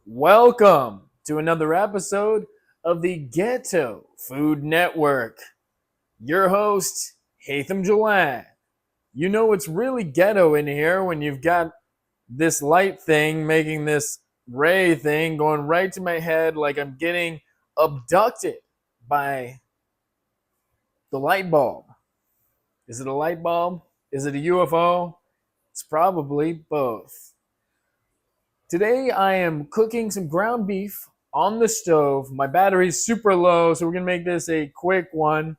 Welcome to another episode of the Ghetto Food Network. Your host, Hatham Jalan. You know it's really ghetto in here when you've got this light thing making this ray thing going right to my head like I'm getting abducted by the light bulb. Is it a light bulb? Is it a UFO? It's probably both. Today I am cooking some ground beef on the stove. My battery's super low, so we're gonna make this a quick one.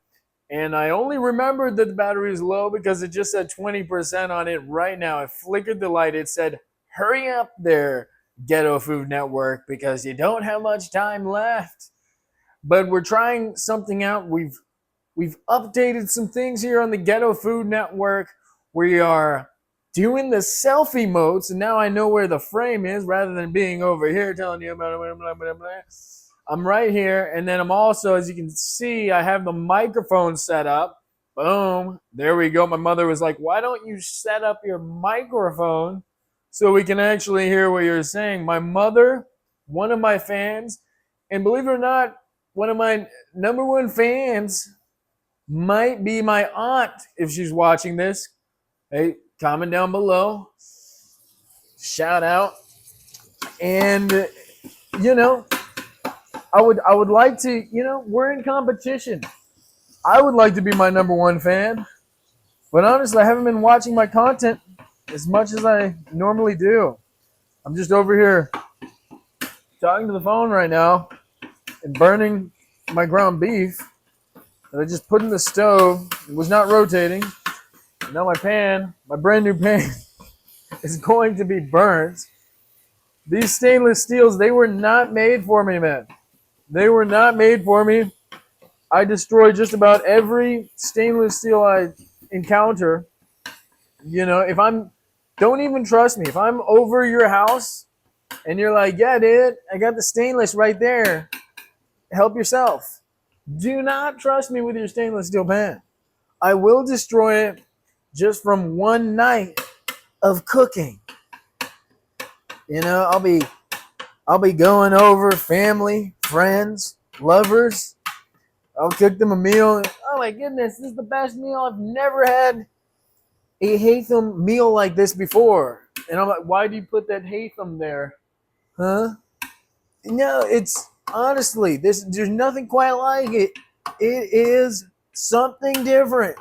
And I only remembered that the battery is low because it just said 20% on it right now. I flickered the light. It said, hurry up there, Ghetto Food Network, because you don't have much time left. But we're trying something out. We've updated some things here on the Ghetto Food Network. We are doing the selfie mode, so now I know where the frame is rather than being over here telling you blah, blah, blah, blah, blah. I'm right here, and then I'm also, as you can see, I have the microphone set up. Boom. There we go. My mother was like, why don't you set up your microphone so we can actually hear what you're saying? My mother, one of my fans, and believe it or not, one of my number one fans might be my aunt if she's watching this. Hey, comment down below. Shout out. And, you know, I would like to, we're in competition. I would like to be my number one fan. But honestly, I haven't been watching my content as much as I normally do. I'm just over here talking to the phone right now and burning my ground beef that I just put in the stove. It was not rotating. And now my pan, my brand new pan, is going to be burnt. These stainless steels, they were not made for me, man. They were not made for me. I destroy just about every stainless steel I encounter. Don't even trust me. If I'm over your house and you're like, yeah, dude, I got the stainless right there. Help yourself. Do not trust me with your stainless steel pan. I will destroy it just from one night of cooking. I'll be going over family, friends, lovers. I'll cook them a meal. Oh my goodness, this is the best meal. I've never had a Hatham meal like this before. And I'm like, why do you put that Hatham there? Huh? No, it's honestly, there's nothing quite like it. It is something different.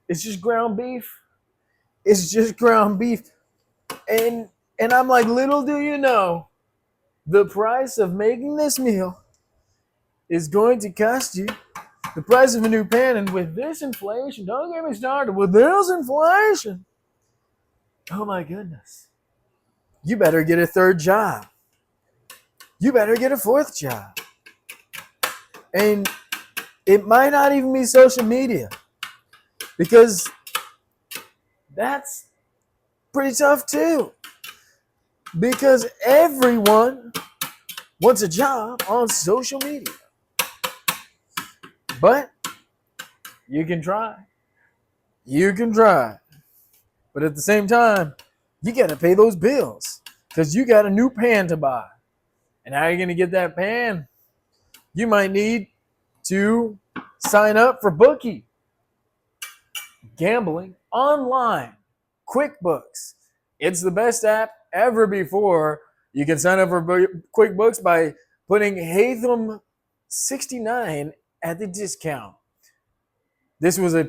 It's just ground beef. It's just ground beef. And I'm like, little do you know, the price of making this meal is going to cost you the price of a new pan. And with this inflation, don't get me started, with this inflation, oh my goodness, you better get a third job. You better get a fourth job. And it might not even be social media, because that's pretty tough too. Because everyone wants a job on social media. But you can try. You can try. But at the same time, you got to pay those bills because you got a new pan to buy. And how are you going to get that pan? You might need to sign up for Bookie. Gambling online. QuickBooks. It's the best app ever before. You can sign up for QuickBooks by putting Hatham 69 at the discount. This was an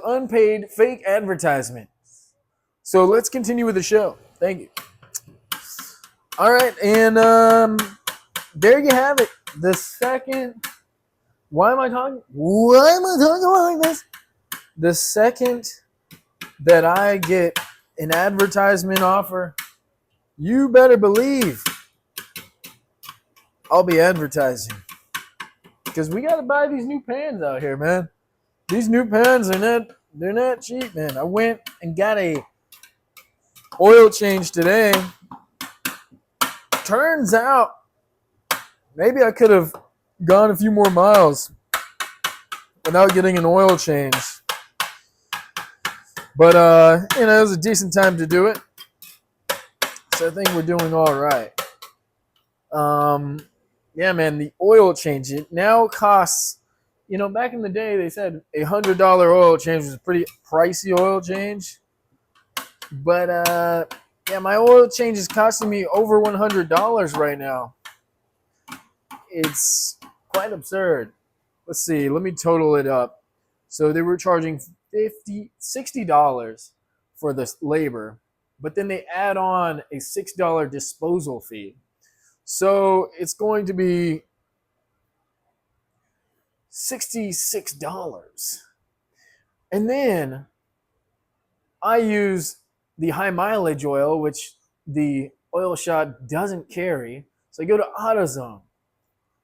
unpaid fake advertisement. So let's continue with the show. Thank you. All right, and there you have it. The second. Why am I talking like this? The second that I get an advertisement offer, you better believe I'll be advertising. Because we got to buy these new pans out here, man. These new pans they're not cheap, man. I went and got a oil change today. Turns out maybe I could have gone a few more miles without getting an oil change. But it was a decent time to do it. So I think we're doing all right. Yeah, man, the oil change it now costs. Back in the day, they said $100 oil change was a pretty pricey oil change. But yeah, my oil change is costing me over $100 right now. It's quite absurd. Let's see. Let me total it up. So they were charging $60 for the labor, but then they add on a $6 disposal fee. So it's going to be $66. And then I use the high mileage oil, which the oil shop doesn't carry. So I go to AutoZone.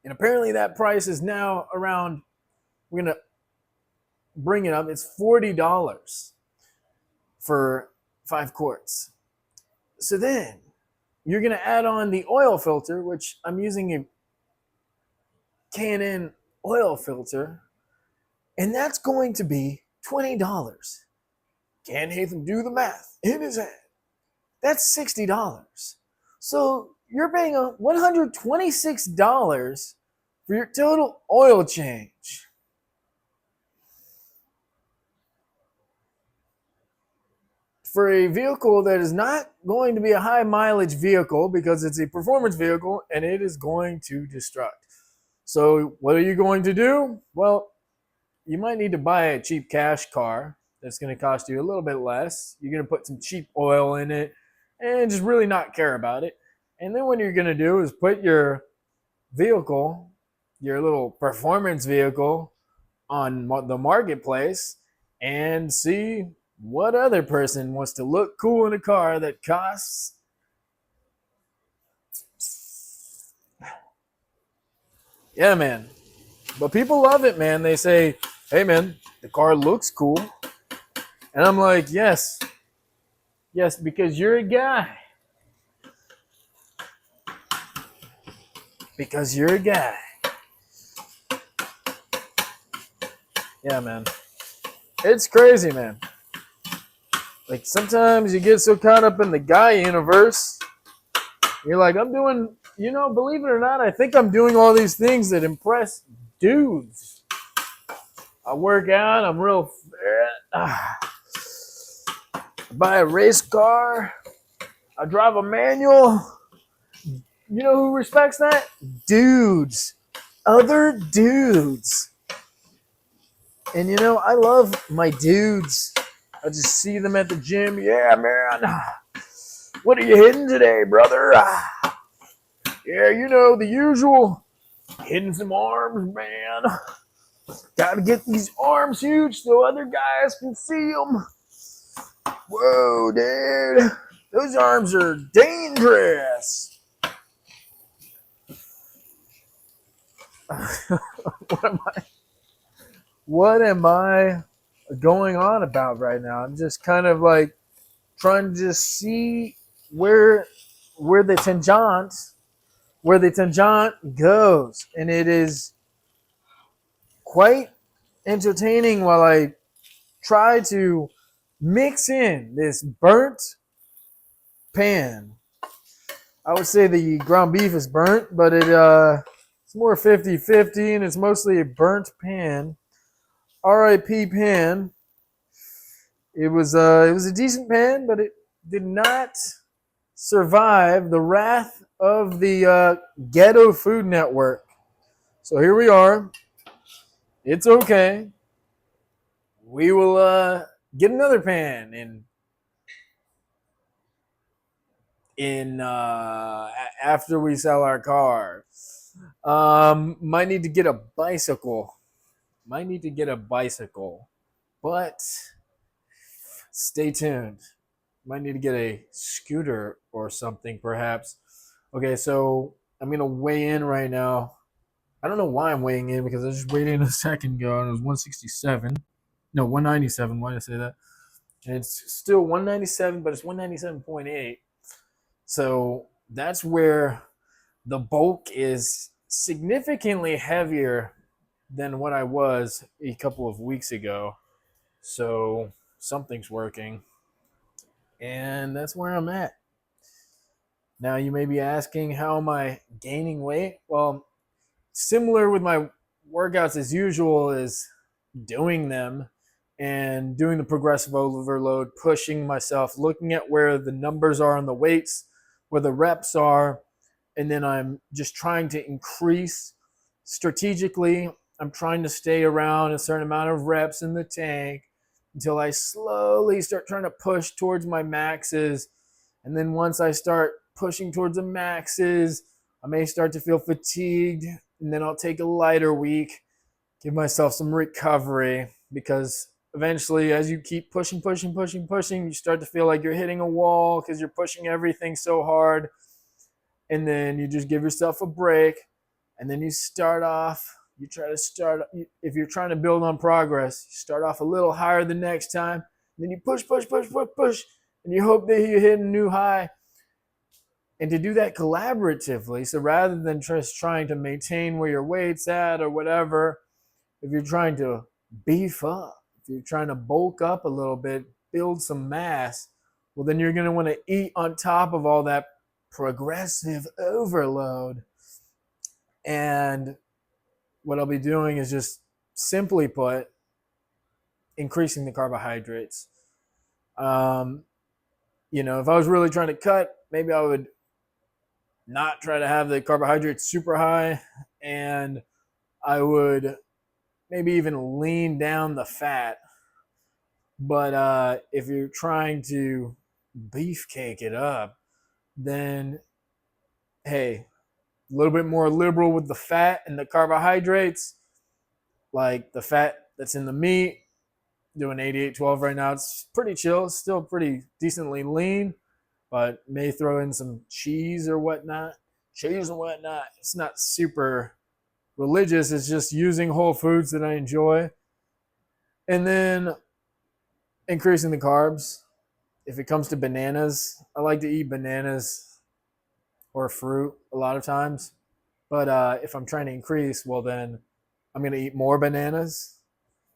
And apparently that price is now around, we're going to bring it up, it's $40 for 5 quarts. So then you're going to add on the oil filter, which I'm using a K&N oil filter, and that's going to be $20. Can Hatham do the math in his head? That's $60. So you're paying $126 for your total oil change. For a vehicle that is not going to be a high mileage vehicle because it's a performance vehicle and it is going to destruct. So what are you going to do? Well, you might need to buy a cheap cash car that's going to cost you a little bit less. You're going to put some cheap oil in it and just really not care about it. And then what you're going to do is put your vehicle, your little performance vehicle, on the marketplace and see what other person wants to look cool in a car that costs yeah, man. But people love it, man. They say, hey, man, the car looks cool. And I'm like, yes, because you're a guy. Because you're a guy. Yeah, man. It's crazy, man. Like, sometimes you get so caught up in the guy universe. You're like, I'm doing, believe it or not, I think I'm doing all these things that impress dudes. I work out, I'm real fit. I buy a race car. I drive a manual. You know who respects that? Dudes. Other dudes. And I love my dudes. I just see them at the gym. Yeah, man. What are you hitting today, brother? Yeah, the usual. Hitting some arms, man. Gotta get these arms huge so other guys can see them. Whoa, dude. Those arms are dangerous. What am I going on about right now? I'm just kind of like trying to just see where the tangent goes, and it is quite entertaining while I try to mix in this burnt pan. I would say the ground beef is burnt, but it's more 50-50, and it's mostly a burnt pan. RIP pan. It was a decent pan, but it did not survive the wrath of the Ghetto Food Network. So here we are. It's okay. We will get another pan in after we sell our car. Might need to get a bicycle. But stay tuned. Might need to get a scooter or something, perhaps. Okay, so I'm gonna weigh in right now. I don't know why I'm weighing in because I just weighed in a second ago and it was 167. No, 197. Why did I say that? And it's still 197, but it's 197.8. So that's where the bulk is significantly heavier than what I was a couple of weeks ago. So something's working. And that's where I'm at. Now, you may be asking, how am I gaining weight? Well, similar with my workouts as usual is doing them and doing the progressive overload, pushing myself, looking at where the numbers are on the weights, where the reps are, and then I'm just trying to increase strategically. I'm trying to stay around a certain amount of reps in the tank until I slowly start trying to push towards my maxes. And then once I start pushing towards the maxes, I may start to feel fatigued, and then I'll take a lighter week, give myself some recovery, because eventually, as you keep pushing, you start to feel like you're hitting a wall because you're pushing everything so hard. And then you just give yourself a break, and then you start off. You try to start, if you're trying to build on progress, you start off a little higher the next time. Then you push, and you hope that you hit a new high. And to do that collaboratively, so rather than just trying to maintain where your weight's at or whatever, if you're trying to beef up, if you're trying to bulk up a little bit, build some mass, well, then you're going to want to eat on top of all that progressive overload. And what I'll be doing is, just simply put, increasing the carbohydrates. If I was really trying to cut, maybe I would not try to have the carbohydrates super high, and I would maybe even lean down the fat. But if you're trying to beefcake it up, then hey, a little bit more liberal with the fat and the carbohydrates, like the fat that's in the meat. Doing 88-12 right now. It's pretty chill. It's still pretty decently lean, but may throw in some cheese or whatnot. It's not super religious. It's just using whole foods that I enjoy. And then increasing the carbs. If it comes to bananas, I like to eat bananas or fruit a lot of times. But if I'm trying to increase, well, then I'm going to eat more bananas.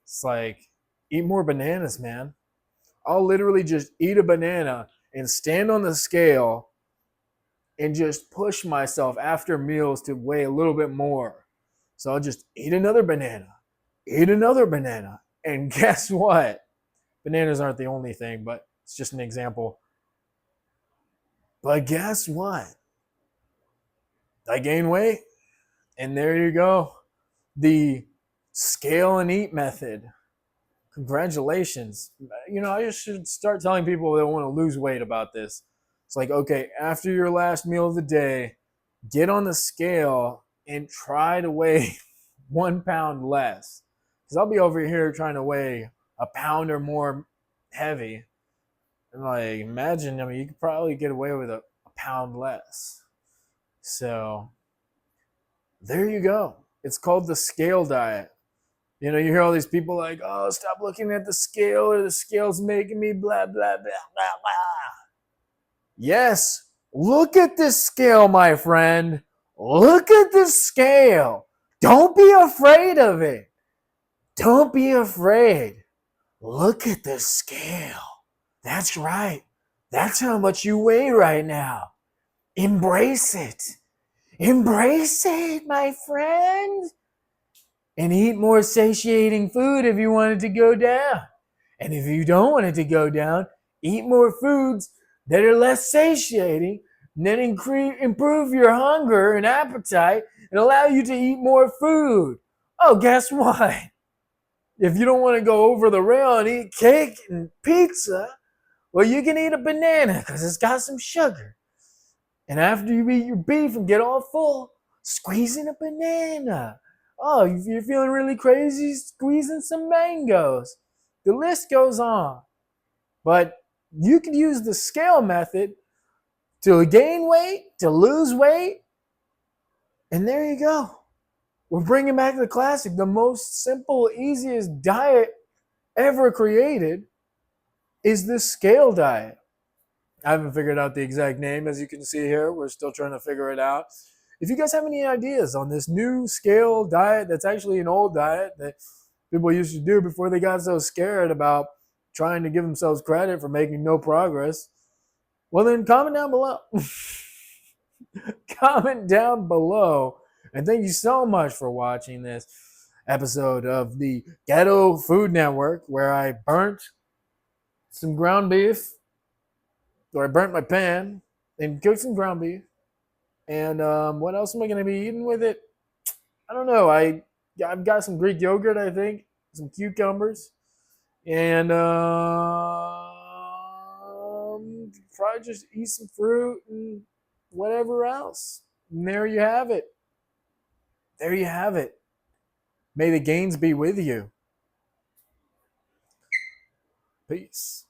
It's like, eat more bananas, man. I'll literally just eat a banana and stand on the scale and just push myself after meals to weigh a little bit more. So I'll just eat another banana. And guess what? Bananas aren't the only thing, but it's just an example. But guess what? I gain weight, and there you go. The scale and eat method. Congratulations. I just should start telling people that want to lose weight about this. It's like, okay, after your last meal of the day, get on the scale and try to weigh 1 pound less. Because I'll be over here trying to weigh a pound or more heavy. And like, imagine, you could probably get away with a pound less. So there you go. It's called the scale diet. You hear all these people like, oh, stop looking at the scale, or the scale's making me blah, blah, blah, blah, blah. Yes, look at this scale, my friend. Look at this scale. Don't be afraid of it. Don't be afraid. Look at the scale. That's right. That's how much you weigh right now. Embrace it. Embrace it, my friend. And eat more satiating food if you want it to go down. And if you don't want it to go down, eat more foods that are less satiating, and then improve your hunger and appetite and allow you to eat more food. Oh, guess what? If you don't want to go over the rail and eat cake and pizza, well, you can eat a banana because it's got some sugar. And after you eat your beef and get all full, squeeze in a banana. Oh, if you're feeling really crazy, squeeze in some mangoes. The list goes on. But you can use the scale method to gain weight, to lose weight, and there you go. We're bringing back the classic, the most simple, easiest diet ever created is the scale diet. I haven't figured out the exact name, as you can see here. We're still trying to figure it out. If you guys have any ideas on this new scale diet, that's actually an old diet that people used to do before they got so scared about trying to give themselves credit for making no progress, well, then comment down below. comment down below. And thank you so much for watching this episode of the Ghetto Food Network, where I burnt some ground beef, or I burnt my pan and cooked some ground beef. And what else am I going to be eating with it? I don't know. I've got some Greek yogurt, I think, some cucumbers, and probably just eat some fruit and whatever else. And there you have it. There you have it. May the gains be with you. Peace.